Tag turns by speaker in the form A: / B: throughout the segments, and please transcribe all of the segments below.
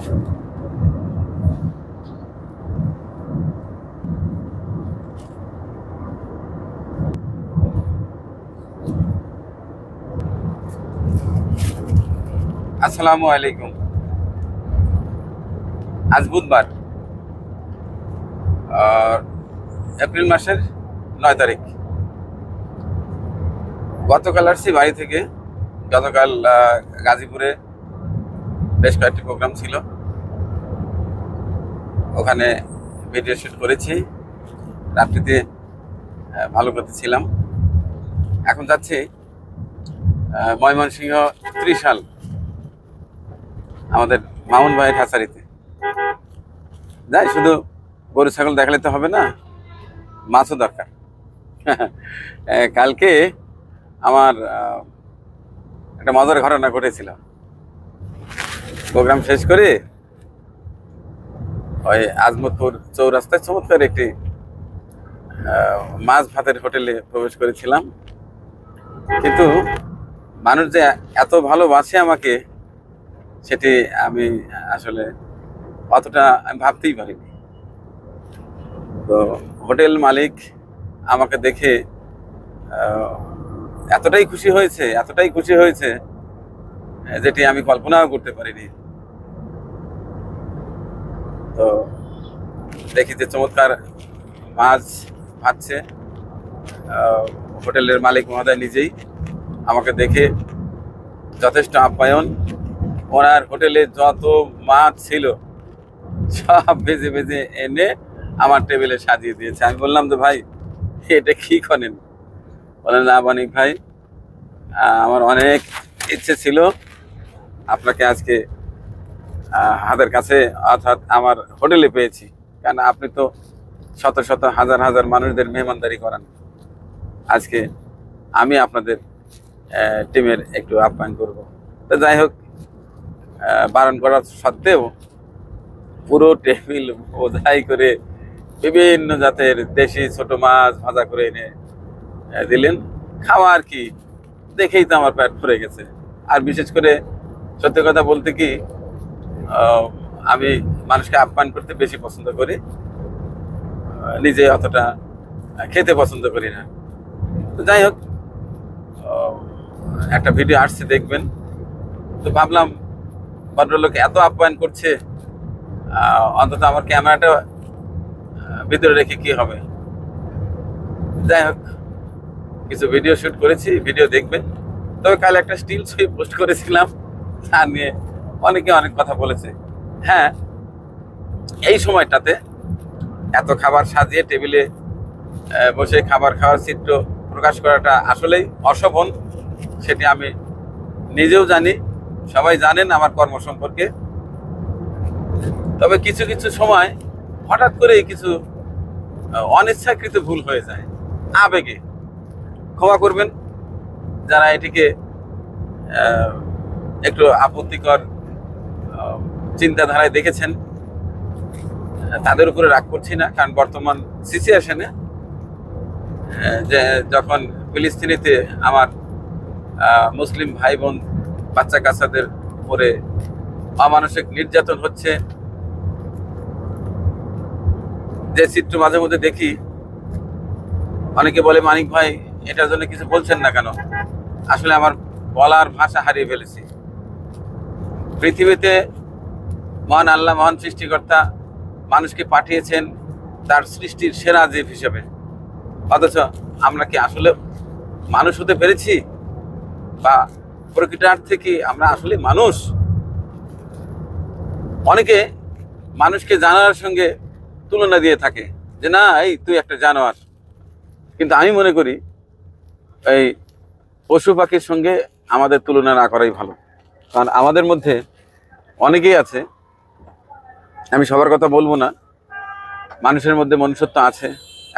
A: আসসালামু আলাইকুম। আজ বুধবার, এপ্রিল মাসের 9 তারিখ। গতকাল আসছি বাড়ি থেকে। গতকাল গাজীপুরে বেশ কয়েকটি প্রোগ্রাম ছিল, ওখানে ভিডিও শুট করেছি। রাত্রিতে ভালো করতে ছিলাম। এখন যাচ্ছি ময়মনসিংহ ত্রিশাল, আমাদের মামুন ভাইয়ের হ্যাচারিতে যাই। শুধু গরু ছাগল দেখালে তো হবে না, মাছও দরকার। কালকে আমার একটা মজার ঘটনা ঘটেছিল। প্রোগ্রাম শেষ করে ওই আজমতপুর চৌরাস্তায় চমৎকার একটি মাছ ভাতের হোটেলে প্রবেশ করেছিলাম, কিন্তু মানুষ যে এত ভালোবাসে আমাকে, সেটি আমি আসলে অতটা ভাবতেই পারিনি। তো হোটেল মালিক আমাকে দেখে এতটাই খুশি হয়েছে যেটি আমি কল্পনাও করতে পারিনি। তো দেখি যে চমৎকার মাছ ভাজছে। হোটেলের মালিক মহোদয় নিজেই আমাকে দেখে যথেষ্ট আপ্যায়ন। ওনার হোটেলে যত মাছ ছিল সব ভেজে ভেজে এনে আমার টেবিলে সাজিয়ে দিয়েছে। আমি বললাম, তো ভাই এটা কি করেন? বলেন, না মানিক ভাই, আমার অনেক ইচ্ছে ছিল আপনাকে আজকে হাতের কাছে, অর্থাৎ আমার হোটেলে পেয়েছি, কারণ আপনি তো শত শত হাজার হাজার মানুষদের মেহমানদারি করান। আজকে আমি আপনাদের টিমের একটু আপ্যায়ন করব। তো যাই হোক, বারণ করার সত্ত্বেও পুরো টেবিল বোঝাই করে বিভিন্ন জাতের দেশি ছোট মাছ ভাজা করে এনে দিলেন। খাওয়ার কি, দেখেই তো আমার পেট ভরে গেছে। আর বিশেষ করে সত্যি কথা বলতে কি, আমি মানুষকে আপ্যায়ন করতে বেশি পছন্দ করি, নিজে অতটা খেতে পছন্দ করি না। তো যাই হোক, একটা ভিডিও আসছে, দেখবেন। তো ভাবলাম ভদ্রলোক এত আপ্যায়ন করছে, অন্তত আমার ক্যামেরাটা ভিতরে রেখে কি হবে। যাই হোক, কিছু ভিডিও শুট করেছি, ভিডিও দেখবেন। তবে কাল একটা স্টিল ছবি পোস্ট করেছিলাম, তা নিয়ে অনেকে অনেক কথা বলেছে। হ্যাঁ, এই সময়টাতে এত খাবার সাজিয়ে টেবিলে বসে খাবার খাওয়ার চিত্র প্রকাশ করাটা আসলেই অশোভন, সেটি আমি নিজেও জানি, সবাই জানেন আমার কর্ম সম্পর্কে। তবে কিছু কিছু সময় হঠাৎ করে কিছু অনিচ্ছাকৃত ভুল হয়ে যায়, আবেগে। ক্ষমা করবেন যারা এটিকে একটু আপত্তিকর চিন্তাধারায় দেখেছেন, তাদের উপরে রাগ করছি না। কারণ বর্তমান সিচুয়েশনে, যে যখন ফিলিস্তিনিতে আমার মুসলিম ভাই বোন বাচ্চা কাচ্চাদের উপরে অমানসিক নির্যাতন হচ্ছে, যে চিত্র মাঝে মধ্যে দেখি, অনেকে বলে, মানিক ভাই এটার জন্য কিছু বলছেন না কেন? আসলে আমার বলার ভাষা হারিয়ে ফেলেছি। পৃথিবীতে মহান আল্লাহ, মহান সৃষ্টিকর্তা মানুষকে পাঠিয়েছেন তার সৃষ্টির সেরা জীব হিসেবে, অথচ আমরা কি আসলে মানুষ হতে পেরেছি? বা প্রকৃতার্থে কি আমরা আসলে মানুষ? অনেকে মানুষকে জানোয়ারের সঙ্গে তুলনা দিয়ে থাকে, যে না, এই তুই একটা জানোয়ার। কিন্তু আমি মনে করি এই পশু পাখির সঙ্গে আমাদের তুলনা না করাই ভালো। কারণ আমাদের মধ্যে অনেকেই আছে, আমি সবার কথা বলবো না, মানুষের মধ্যে মনুষ্যত্ব আছে,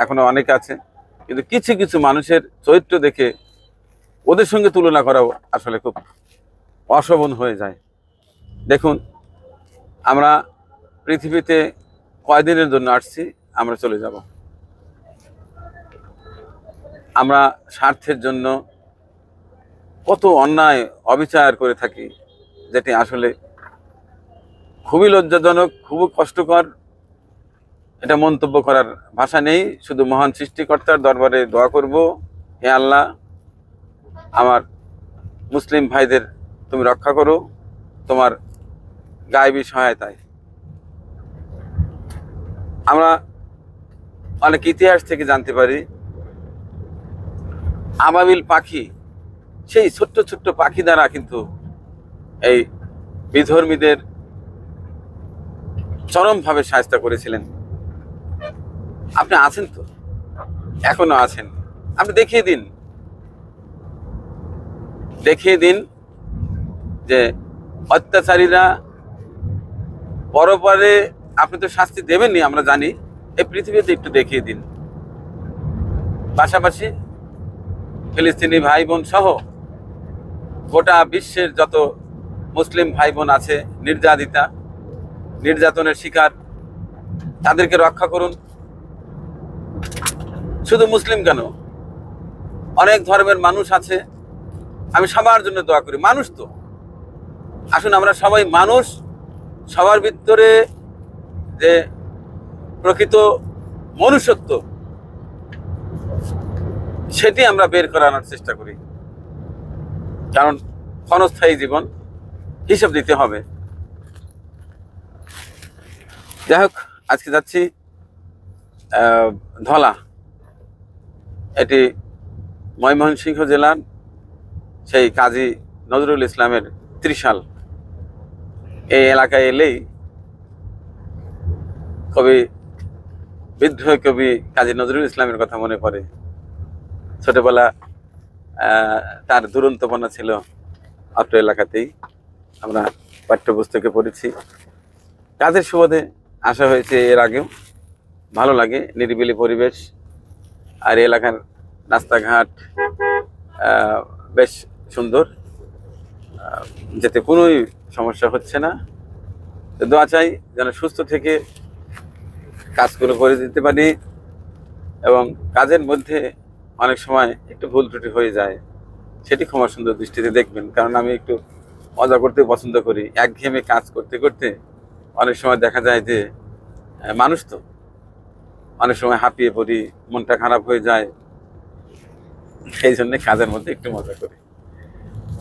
A: এখনো অনেকে আছে, কিন্তু কিছু কিছু মানুষের চরিত্র দেখে ওদের সঙ্গে তুলনা করাও আসলে খুব অশোভন হয়ে যায়। দেখুন, আমরা পৃথিবীতে কয়দিনের জন্য আসছি, আমরা চলে যাব। আমরা স্বার্থের জন্য কত অন্যায় অবিচার করে থাকি, যেটি আসলে খুবই লজ্জাজনক, খুবই কষ্টকর। এটা মন্তব্য করার ভাষা নেই। শুধু মহান সৃষ্টিকর্তার দরবারে দোয়া করব, হে আল্লাহ, আমার মুসলিম ভাইদের তুমি রক্ষা করো তোমার গায়েবী সহায়তায়। আমরা অনেক ইতিহাস থেকে জানতে পারি, আবাবিল পাখি, সেই ছোট্ট ছোট্ট পাখি দ্বারা কিন্তু এই বিধর্মীদের চরমভাবে সাহায্য করেছিলেন। আপনি আছেন তো, এখনো আছেন, আপনি দেখিয়ে দিন যে অত্যাচারীরা পরপরে আপনি তো শাস্তি দেবেননি আমরা জানি, এই পৃথিবীতে একটু দেখিয়ে দিন। পাশাপাশি ফিলিস্তিনি ভাই বোন সহ গোটা বিশ্বের যত মুসলিম ভাই বোন আছে নির্যাতনের শিকার, তাদেরকে রক্ষা করুন। শুধু মুসলিম কেন, অনেক ধর্মের মানুষ আছে, আমি সবার জন্য দোয়া করি। মানুষ তো, আসুন আমরা সবাই মানুষ, সবার ভিতরে যে প্রকৃত মনুষ্যত্ব সেটি আমরা বের করানোর চেষ্টা করি, কারণ ক্ষণস্থায়ী জীবন, হিসাব দিতে হবে। যাই হোক, আজকে যাচ্ছি ধলা, এটি ময়মনসিংহ জেলার সেই কাজী নজরুল ইসলামের ত্রিশাল। এই এলাকায় এলেই বিদ্রোহী কবি কাজী নজরুল ইসলামের কথা মনে পড়ে। ছোটবেলা তার দুরন্তপনা ছিল অত্র এলাকাতেই, আমরা পাঠ্যপুস্তকে পড়েছি। কাজের সুবাদে আসা হয়েছে এর আগেও, ভালো লাগে, নিরিবিলি পরিবেশ, আর এলাকার রাস্তাঘাট বেশ সুন্দর, যেতে কোনোই সমস্যা হচ্ছে না। তো দোয়া চাই যেন সুস্থ থেকে কাজগুলো করে দিতে পারি, এবং কাজের মধ্যে অনেক সময় একটু ভুল ত্রুটি হয়ে যায়, সেটি ক্ষমা সুন্দর দৃষ্টিতে দেখবেন। কারণ আমি একটু মজা করতে পছন্দ করি। একঘেয়েমে কাজ করতে করতে অনেক সময় দেখা যায় যে মানুষ তো, অনেক সময় হাঁপিয়ে পড়ি, মনটা খারাপ হয়ে যায়, সেই জন্য কাজের মধ্যে একটু মজা করি।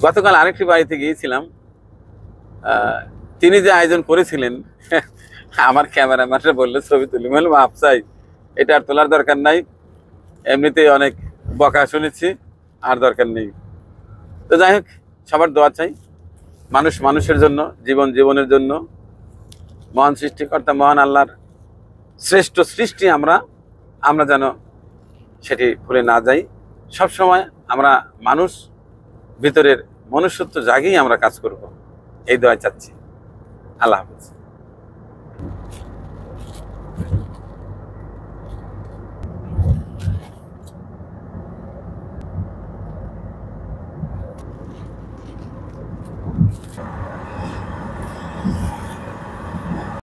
A: গতকাল আরেকটি বাড়িতে গিয়েছিলাম, তিনি যে আয়োজন করেছিলেন, আমার ক্যামেরাম্যানরা বললো ছবি তুলি, বললাম আপসাই, এটা আর তোলার দরকার নাই, এমনিতেই অনেক বকা শুনেছি, আর দরকার নেই। তো যাই হোক, সবার দোয়া চাই, মানুষ মানুষের জন্য, জীবন জীবনের জন্য, মহান সৃষ্টিকর্তা মহান আল্লাহর শ্রেষ্ঠ সৃষ্টি আমরা যেন সেটি ভুলে না যাই। সবসময় আমরা মানুষ, ভিতরের মনুষ্যত্ব জাগিয়ে আমরা কাজ করব, এই দোয়া চাচ্ছি। আল্লাহ হাফেজ।